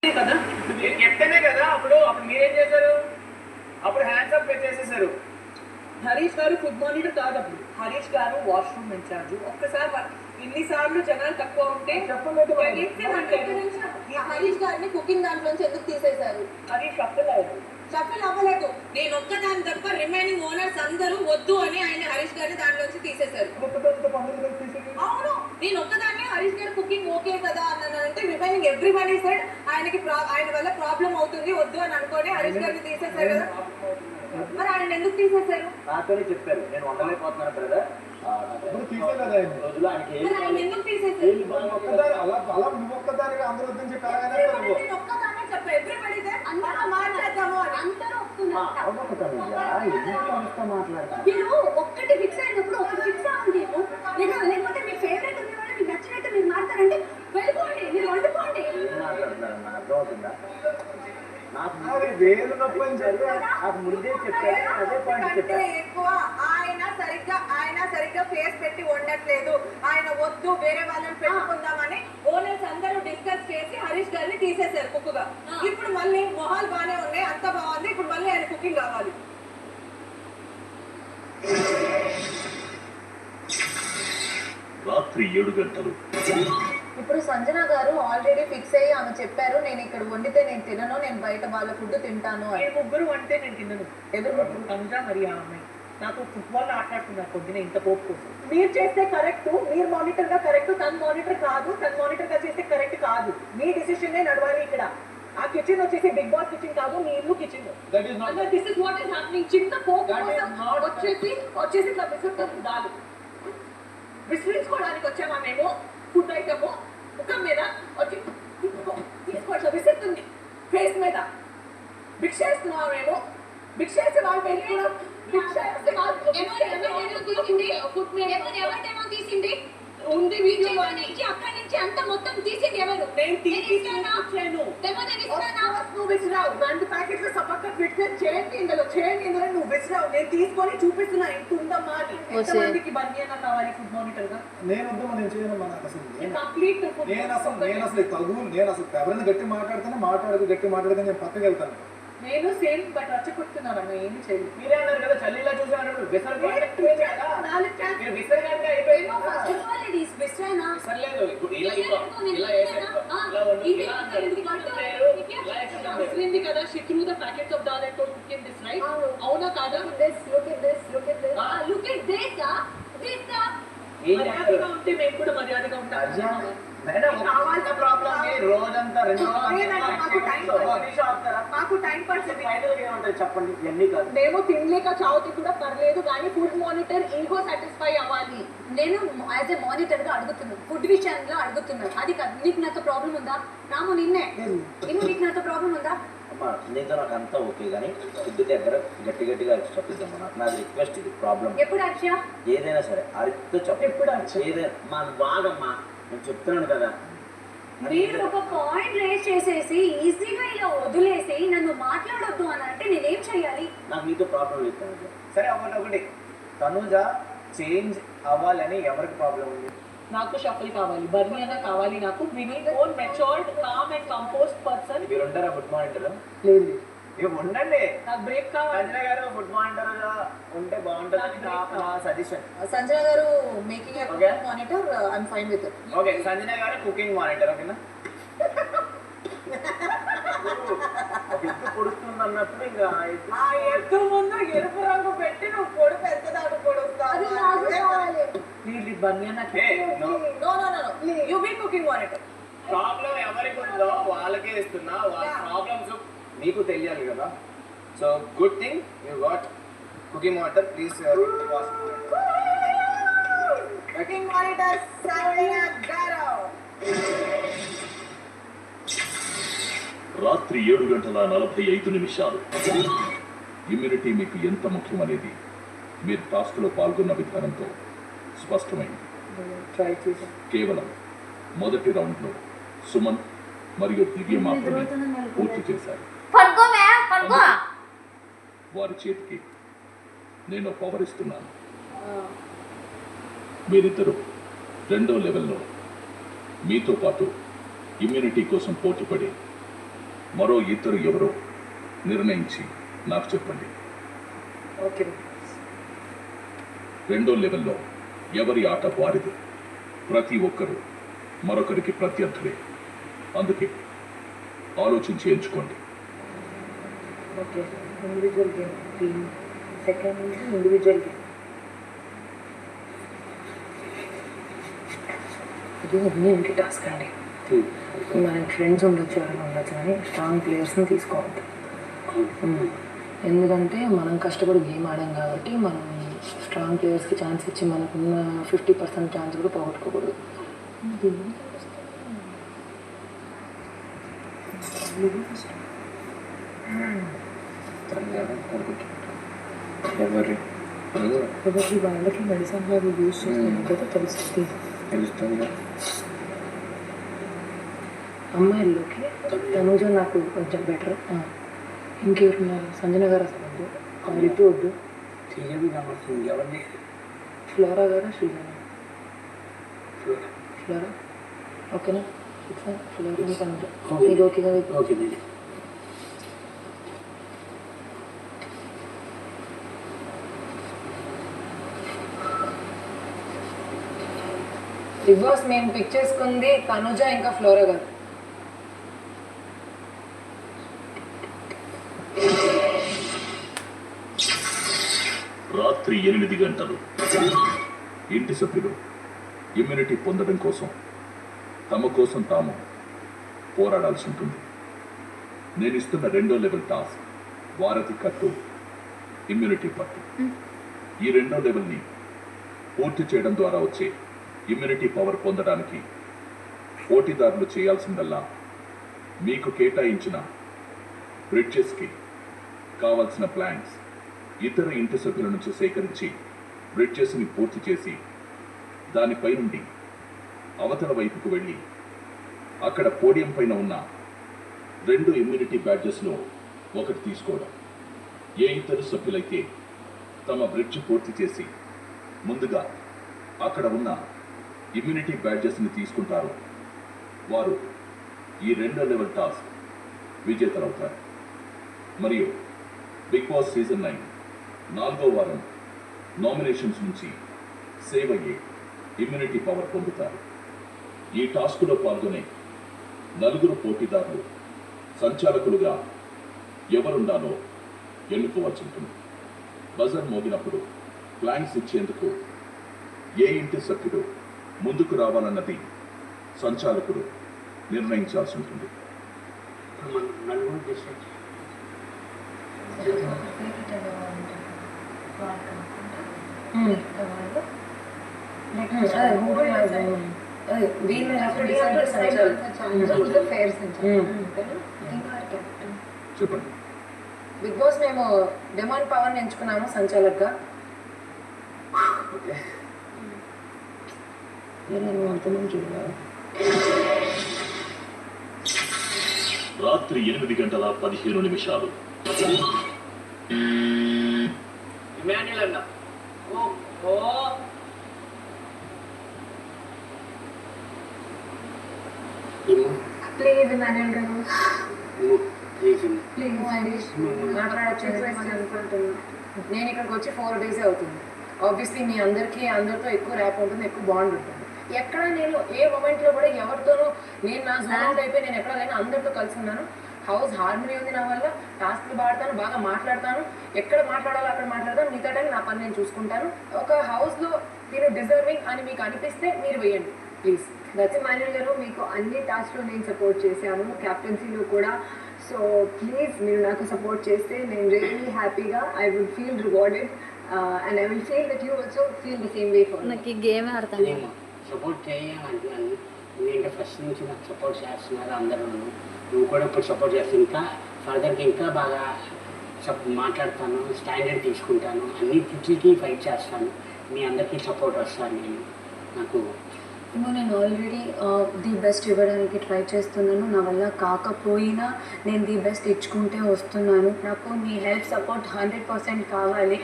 కదా చెప్తేనే కదా అప్పుడు మీరేం చేశారు? అప్పుడు హ్యాండ్స్ అప్ చేసేసారు. హరీష్ గారు ఫుడ్ మానిటర్ కాదు. అప్పుడు హరీష్ గారు వాష్రూమ్ ఇన్ఛార్జ్. ఒక్కసారి ఇన్నిసార్లు జనాలు తక్కువ ఉంటే హరీష్ గారిని కుకింగ్ దాంట్లోంచి ఎందుకు తీసేశారు? హరీష్ షఫల్ అవ్వలేదు. నేను ఒక్కదాని తప్ప రిమైనింగ్ ఓనర్స్ అందరూ వద్దు అని ఆయన హరీష్ గారిని దాంట్లోంచి తీసేశారు. అవును, నేను ఒక్కదాన్ని హరీష్ గారి కుకింగ్ ఓకే కదా అన్నానంటే రిమైనింగ్ ఎవ్రీబడీ సెడ్ ఆయన వల్ల ప్రాబ్లం అవుతుంది వద్దు అని అనుకోని హరీష్ గారిని తీసేశారు కదా. మరి ఆయన ఎందుకు తీసేశారు? నాతోనే చెప్పారు నేను వండలేకపోతున్నాను బ్రదర్. ఎందుకు తీసేశారు? మీరు ఒక్కటి ఫిక్స్ అయినప్పుడు ఒకటి ఫిక్స్ అవ్వండి. లేకపోతే మీ ఫేవరెట్ ఉంది వాళ్ళు మీకు నచ్చినట్టు మీరు మాట్లాడంటే వెళ్ళిపోండి, మీరు వండుకోండి. నాకు వేలు నొప్పి అని చెప్పి నాకు ముందే చెప్పారు. అదే పాయింట్ చెప్పారు. ఎక్కువ ఆయన సరిగ్గా ఫేస్ పెట్టి వండట్లేదు, ఆయన వద్దు వేరే వాళ్ళని పెట్టుకుందామని ఓనర్స్ అందరూ డిస్కస్ చేసి హరీష్ గారిని తీసేశారు కుక్కుగా. ఇప్పుడు మళ్ళీ మొహాలు బాగానే ఉన్నాయి, అంత బాగుంది, ఇప్పుడు మళ్ళీ ఆయన కుకింగ్ కావాలి. రాత్రి 7 గంటలు. ఇప్పుడు సంజన గారు ఆల్రెడీ ఫిక్స్ అయ్యి ఆమె చెప్పారు నేను ఇక్కడ వండితే నేను తినను, నేను బయట వాళ్ళ ఫుడ్ తింటాను అని. ముగ్గురు అంటే నేను తినను. ఎవరు ముగ్గురు? తనుజ మరి ఆ అమ్మాయి. నాకు ఫుట్బాల్ ఆటాడుతున్నారు పొద్దున ఇంత పోపు కోసం. మీరు చేస్తే కరెక్ట్, మీరు మానిటర్ గా కరెక్ట్, తన మానిటర్ కాదు, తన మానిటర్ గా చేస్తే కరెక్ట్ కాదు. మీ డిసిషన్ నడవాలి ఇక్కడ. ఆ కిచెన్ వచ్చేసి బిగ్ బాస్ కిచెన్ కాదు, మీ ఇల్లు kitchen. This is what is happening. చిన్న పోపు వచ్చేసి ఇట్లా విసురుతుంది దాలు. విసిరించుకోవడానికి వచ్చామా మేము? ఫుడ్ ఐటమ్ ముఖం మీద వచ్చి తీసుకోవట్లా విసురుతుంది ఫేస్ మీద. భిక్ష వేస్తున్నావా మేము? భిక్ష వేస్తే వాళ్ళు వెళ్ళి కూడా భిక్ష వేస్తే ఎవరిదేమో తీసింది ఉంది వీడియో అక్కడి నుంచి అంత మొత్తం తీసింది ఎవరు? నేను తీసాను. నువ్వు విసిరావు. 2 ప్యాకెట్ల సపక్క ఫిట్నెస్ చేయండి ఇందులో నువ్వు విసిరావు. నేను తీసుకొని చూపిస్తున్నా ఇంత ఉందమ్మా అని. ఎంతమందికి బర్నియా కావాలి ఫుడ్ మానిటర్ గా? నేను చేయను కంప్లీట్ నేను అసలు ఎవరైనా గట్టి మాట్లాడితే నేను పక్కకి వెళ్తాను. నేను సేమ్ బట్ రచ్చగొడుతున్నాను. ఏమి చేయలేదు. మీరే అన్నారు కదా చల్లీలా చూసాను విసరలేదు. కదా she threw the packets of dal and told cook in this, right? అవునా కాదా? Look at this. మర్యాదగా ఉంటే మేము కూడా మర్యాదగా ఉంటాం. కావాల్సిన ప్రాబ్లం రోజంతా మాకు టైం పాస్ చెప్పండి. ఇవన్నీ కాదు మేము తినలేక చావుతి కూడా పర్లేదు కానీ ఫుడ్ మానిటర్ ఈగో సాటిస్ఫై అవ్వాలి. నేను యాజ్ ఎ మానిటర్ గా అడుగుతున్నాను, ఫుడ్ విషయంలో అడుగుతున్నాను. అది కాదు నీకు నాతో ప్రాబ్లం ఉందా? రాము నీకు నాతో ప్రాబ్లం ఉందా? నీతో నాకు అంతా ఓకే కానీ ఫుడ్ దగ్గర గట్టిగా చెప్పిద్దాం. నాకు రిక్వెస్ట్, ఇది ప్రాబ్లం. ఎప్పుడు అక్షయ ఏదైనా సరే అరితో చెప్పు. ఎప్పుడు ఏదైనా మా బాగమ్మా నేను చెప్తున్నాను కదా. మీరు ఒక పాయింట్ రేస్ చేసేసి ఈజీగా ఇలా వదిలేసి నన్ను మాట్లాడొద్దు అని అంటే నేనేం చెయ్యాలి? నాకు నీతో ప్రాబ్లం లేదు. సరే ఒకటి తనుజ చేంజ్ అవ్వాలని ఎవరికి ప్రాబ్లం ఉంది? నాకు షఫల్ కావాలి, బర్నియా కావాలి. నాకు we need more matured, calm and composed person. మీరు ఉంటారా ఫుడ్ మానిటర్? లేదు ఉండండి. నాకు బ్రేక్ కావాలి. సంజన గారు ఫుడ్ మానిటర్ ఉంటే బాగుంటుంది నా సజెషన్. సంజన గారు making monitor I'm fine with it. Okay, Sanjana గారు కుకింగ్ మానిటర్. ఓకేనా? ఎత్తు పొడుస్తుంది అన్నప్పుడు ఇంకా ఆ ఎత్తు ముందు ఎరుపు రంగు పెట్టి నువ్వు పొడి పెద్దదాడు పొడుస్తావు. Cooking monitor. ప్రాబ్లం ఎవరికి ఉందో వాళ్ళకే ఇస్తున్నా. వాళ్ళ ప్రాబ్లమ్స్ మీకు తెలియాలి కదా. So good thing you got cooking monitor. Please cooking monitor Sanjana గారు. రాత్రి 7:45. ఇమ్యూనిటీ మీకు ఎంత ముఖ్యమనేది మీరు టాస్క్లో పాల్గొన్న విధానంతో స్పష్టమైంది. కేవలం మొదటి రౌండ్లో సుమన్ మరియు దివ్య మాత్రమే పూర్తి చేశారు. వారి చేతికి నేను పవర్ ఇస్తున్నాను. మీరిద్దరూ 2వ లెవెల్లో మీతో పాటు ఇమ్యూనిటీ కోసం పోటీపడి మరో ఇద్దరు ఎవరో నిర్ణయించి నాకు చెప్పండి. ఓకే. రెండో లెవెల్లో ఎవరి ఆట వారిది. ప్రతి ఒక్కరూ మరొకరికి ప్రత్యర్థులే. అందుకే ఆలోచించి ఎంచుకోండి. Okay, individual game, team. Second నుంచి ఇండివిజువల్ గేమ్. ఇది ఇంటి టాస్క్ అండి. మనకి ఫ్రెండ్స్ ఉండొచ్చు, ఎవరైనా ఉండొచ్చు, కానీ స్ట్రాంగ్ ప్లేయర్స్ని తీసుకోవద్దు. ఎందుకంటే మనం కష్టపడి గేమ్ ఆడాం కాబట్టి మనం స్ట్రాంగ్ ప్లేయర్స్కి ఛాన్స్ ఇచ్చి మనకున్న 50% ఛాన్స్ కూడా పోగొట్టుకోకూడదు. ఎవరికి వాళ్ళకి మెడిసిన్ అవి యూజ్ చేస్తాను కదా తెలుస్తుంది. అమ్మాయిల్లోకి తనూజ నాకు కొంచెం బెటర్. ఇంకెవరు? సంజన గారు అసలు వద్దు, రితు వద్దు, ఫ్లోరా గారా, శ్రీజన? ఫ్లోరా ఓకేనా? ఫ్లోరా ఇది ఓకే కదా? ఓకే. బిగ్ బాస్ మేము పిక్ చేసుకుంది తనుజ ఇంకా ఫ్లోరా గారు. రాత్రి 8 గంటలు. ఇంటి సభ్యులు ఇమ్యూనిటీ పొందడం కోసం తమ కోసం తాము పోరాడాల్సి ఉంటుంది. నేను ఇస్తున్న రెండో లెవెల్ టాస్క్ వారధి కట్టు, ఇమ్యూనిటీ పట్టు. ఈ రెండో లెవెల్ని పూర్తి చేయడం ద్వారా వచ్చే ఇమ్యూనిటీ పవర్ పొందడానికి పోటీదారులు చేయాల్సిందల్లా మీకు కేటాయించిన బ్రిడ్జెస్కి కావలసిన ప్లాన్స్ ఇతర ఇంటి సభ్యుల నుంచి సేకరించి బ్రిడ్జెస్ని పూర్తి చేసి దానిపై నుండి అవతల వైపుకు వెళ్ళి అక్కడ పోడియం పైన ఉన్న 2 ఇమ్యూనిటీ బ్యాడ్జెస్లో ఒకటి తీసుకోవడం. ఏ ఇతర సభ్యులైతే తమ బ్రిడ్జ్ పూర్తి చేసి ముందుగా అక్కడ ఉన్న ఇమ్యూనిటీ బ్యాడ్జెస్ని తీసుకుంటారో వారు ఈ రెండో లెవెల్ టాస్క్ విజేతలవుతారు. మరియు బిగ్ బాస్ సీజన్ 9 4వ వారం నామినేషన్స్ నుంచి సేవ్ అయ్యే ఇమ్యూనిటీ పవర్ పొందుతారు. ఈ టాస్కులో పాల్గొనే 4 పోటీదారులు సంచాలకులుగా ఎవరుండాలో ఎన్నుకోవాల్సి ఉంటుంది. బజర్ మోగినప్పుడు ప్లాన్స్ ఇచ్చేందుకు ఏ ఇంటి సభ్యుడు ముందుకు రావాలన్నది సంచాలకుడు నిర్ణయించాల్సి ఉంటుంది. చెప్పండి. బిగ్ బాస్ మేము డిమాండ్ పవర్ ఎంచుకున్నాము సంచాలకుగా. రాత్రి 8 గంటల 15 నిమిషాలు. ఇమాన్యుల్ అన్న, ప్లీజ్ ఇమాన్యుల్ గారు, నేను ఇక్కడికి వచ్చి 4 days అవుతుంది. ఆబ్వియస్లీ మీ అందరితో ఎక్కువ ర్యాప్ ఉంటుంది, ఎక్కువ బాండ్ ఉంటుంది. ఎక్కడ నేను ఏ మూమెంట్లో కూడా ఎవరితోనూ నేను నా జోన్ అవుట్ అయిపోయి నేను ఎక్కడ లేని అందరితో కలిసి ఉన్నాను. హౌస్ హార్మనీ ఉంది నా వల్ల. టాస్క్లు పాడతాను, బాగా మాట్లాడతాను, ఎక్కడ మాట్లాడాలో అక్కడ మాట్లాడతాను. మిగతా టైం నా పని నేను చూసుకుంటాను. ఒక హౌస్లో మీరు డిజర్వింగ్ అని మీకు అనిపిస్తే మీరు వేయండి ప్లీజ్. దట్స్ ఇమాన్యుల్ గారు, మీకు అన్ని టాస్క్లో నేను సపోర్ట్ చేశాను, క్యాప్టెన్సీలో కూడా. సో ప్లీజ్ మీరు నాకు సపోర్ట్ చేస్తే నేను రియల్లీ హ్యాపీగా I would feel rewarded and I will feel that you also feel the same way for నాకు ఈ గేమ్ ఆడతాను. సపోర్ట్ చేయాలంటున్నాను, ఎందుకంటే ఫస్ట్ నుంచి నాకు సపోర్ట్ చేస్తున్నారు అందరూ. నువ్వు కూడా ఇప్పుడు సపోర్ట్ చేస్తాను, ఇంకా ఫర్దర్కి ఇంకా బాగా మాట్లాడతాను, స్టాండర్డ్ తీసుకుంటాను, అన్ని తిట్లకి ఫైట్ చేస్తాను, మీ అందరికీ సపోర్ట్ వస్తాను. నేను ఆల్రెడీ ది బెస్ట్ ఇవ్వడానికి ట్రై చేస్తున్నాను. నా వల్ల కాకపోయినా నేను ది బెస్ట్ ఇచ్చుకుంటే వస్తున్నాను. నాకు మీ హెల్ప్ సపోర్ట్ 100% కావాలి.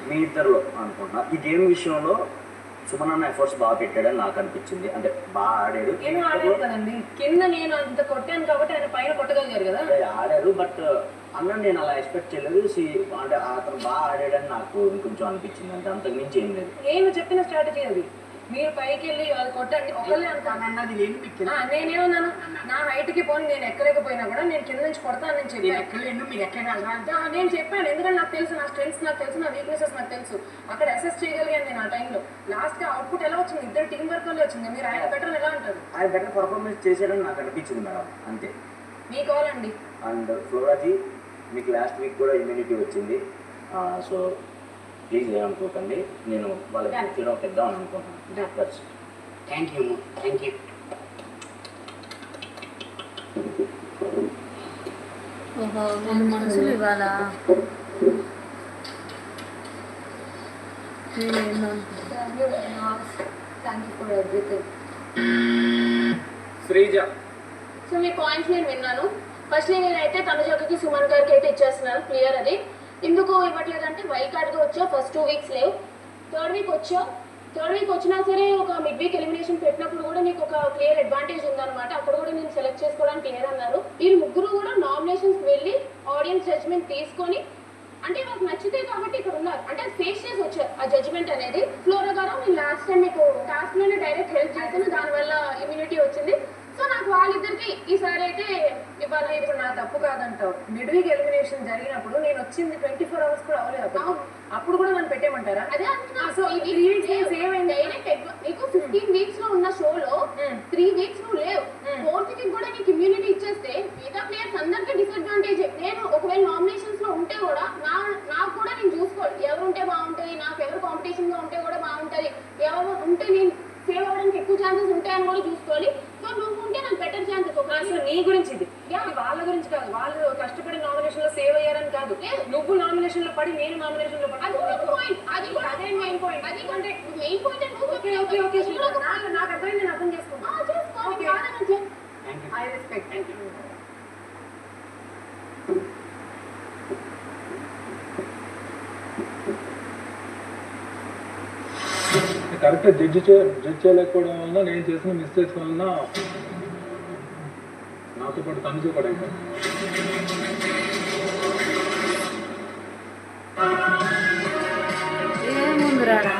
మీ ఇద్దరిలో అనుకుంటా ఈ గేమ్ విషయంలో సుమన్ అన్న ఎఫర్ట్స్ బాగా పెట్టాడని నాకు అనిపించింది. అంటే బాగా ఆడాడు. నేను ఆడాను కదండి, కింద నేను అంత కొట్టాను కాబట్టి ఆయన పైన కొట్టగలిగారు కదా. అదే ఆడారు, బట్ అన్న నేను అలా ఎక్స్పెక్ట్ చేయలేదు. అంటే అతను బాగా ఆడాడని నాకు ఇంకొంచెం అనిపించింది. అంటే అంతకు మించి ఏం లేదు. నేను చెప్పిన స్ట్రాటజీ అది. మీరు పైకి వెళ్ళి అది కొట్టండి ఒకళ్ళే అంటాను. అన్నది లేదు మీకు నేనేమన్నాను, నా హైట్ కి పోనీ నేను ఎక్కలేకపోయినా కూడా నేను కింద నుంచి కొడతానని నేను చెప్పాను. ఎక్కలేను, మీరు ఎక్కగలరా అంటే నేను చెప్పాను, ఎందుకంటే నాకు తెలుసు, నా స్ట్రెంగ్స్ నాకు తెలుసు, నా వీక్నెసెస్ నాకు తెలుసు. అక్కడ అసెస్ చేయగలిగాను నేను ఆ టైంలో. లాస్ట్ గా అవుట్పుట్ ఎలా వచ్చింది, ఇద్దరు టీం వర్క్ వల్ల వచ్చింది. మీరు ఆయన బెటర్ ఎలా అంటారు? ఆయన బెటర్ పర్ఫార్మెన్స్ చేశాడని నాకు అనిపించింది మేడం, అంతే. మీ కాల్ అండి. అండ్ ఫ్లోరాజీ, మీకు లాస్ట్ వీక్ కూడా ఇమ్యూనిటీ వచ్చింది. సో ప్లీజ్ ఏమనుకోకండి, నేను వాళ్ళకి ఫీడ్బ్యాక్ ఇద్దామని అనుకుంటున్నాను. Thank you. ఓహో, 2 మనసులు ఇవ్వాలా? Thank you for everything. Sreeja, so me points నేను విన్నాను. ఫస్ట్ నేనైతే తనుజకి సుమన్ గారికి అయితే ఇచ్చేస్తున్నాను, క్లియర్ అది. ఎందుకు ఇవ్వట్లేదంటే వైల్డ్ కార్డ్గా వచ్చా, ఫస్ట్ 2 వీక్స్ లేవు. థర్డ్ వీక్ వచ్చినా సరే ఒక మిడ్ వీక్ ఎలిమినేషన్ పెట్టినప్పుడు కూడా నీకు ఒక క్లియర్ అడ్వాంటేజ్ ఉందన్నమాట. అక్కడ కూడా నేను సెలెక్ట్ చేసుకోవడానికి క్లియర్ అన్నారు. వీళ్ళు ముగ్గురు కూడా నామినేషన్స్ వెళ్ళి ఆడియన్స్ జడ్జ్మెంట్ తీసుకొని, అంటే నాకు నచ్చితే కాబట్టి ఇక్కడ ఉన్నారు, అంటే ఫేస్ చేసి వచ్చారు ఆ జడ్జ్మెంట్ అనేది. ఫ్లోరా గారు, నేను లాస్ట్ టైం మీకు టాస్క్ లోనే డైరెక్ట్ హెల్ప్ చేశాను, దానివల్ల ఇమ్యూనిటీ వచ్చింది. సో నాకు వాళ్ళిద్దరికి ఈసారి అయితే ఇవాళ ఇప్పుడు నా తప్పు కాదంటావు. మిడ్ వీక్ ఎలిమినేషన్ జరిగినప్పుడు నేను వచ్చింది 24 hours కూడా అవ్వలేదు. అప్పుడు కూడా నన్ను పెట్టేమంటారా? అదే సో 3 weeks ఏమైంది? నీకు 15 weeks లో ఉన్న షోలో 3 weeks నువ్వు లేవు. 4th వీక్ కూడా నీకు ఇమ్యూనిటీ ఇచ్చేస్తే మిగతా ప్లేయర్స్ అందరికీ డిసడ్వాంటేజ్. నేను ఒకవేళ నామినేషన్స్ లో ఉంటే కూడా నాకు కూడా నేను చూసుకోవాలి, ఎవరు ఉంటే బాగుంటుంది, నాకు ఎవరు కాంపిటీషన్ గా ఉంటే కూడా బాగుంటుంది, ఎవరు ఉంటే నేను సేవ్ అవ్వడానికి ఎక్కువ ఛాన్సెస్ ఉంటాయని కూడా చూసుకోవాలి. సో నువ్వు ఉంటే నాకు బెటర్ ఛాన్సెస్. అసలు నీ గురించి ఇది వాళ్ళ గురించి కాదు, వాళ్ళు కష్టపడి నామినేషన్ లో సేవ్ అయ్యారని కాదు. నువ్వు నామినేషన్ లో పడి నేను నామినేషన్ లో పడి, అది అదే మెయిన్ పాయింట్. అది అంటే మెయిన్ పాయింట్. నాకు అర్థమైంది, నేను అర్థం చేసుకుంటాను. I respect. కరెక్ట్గా జడ్జ్ చేయలేకపోవడం వల్ల నేను చేసిన మిస్టేక్స్ వలన నాతో పాటు తనుజ కూడా ఇంకా ఏముంది రాడా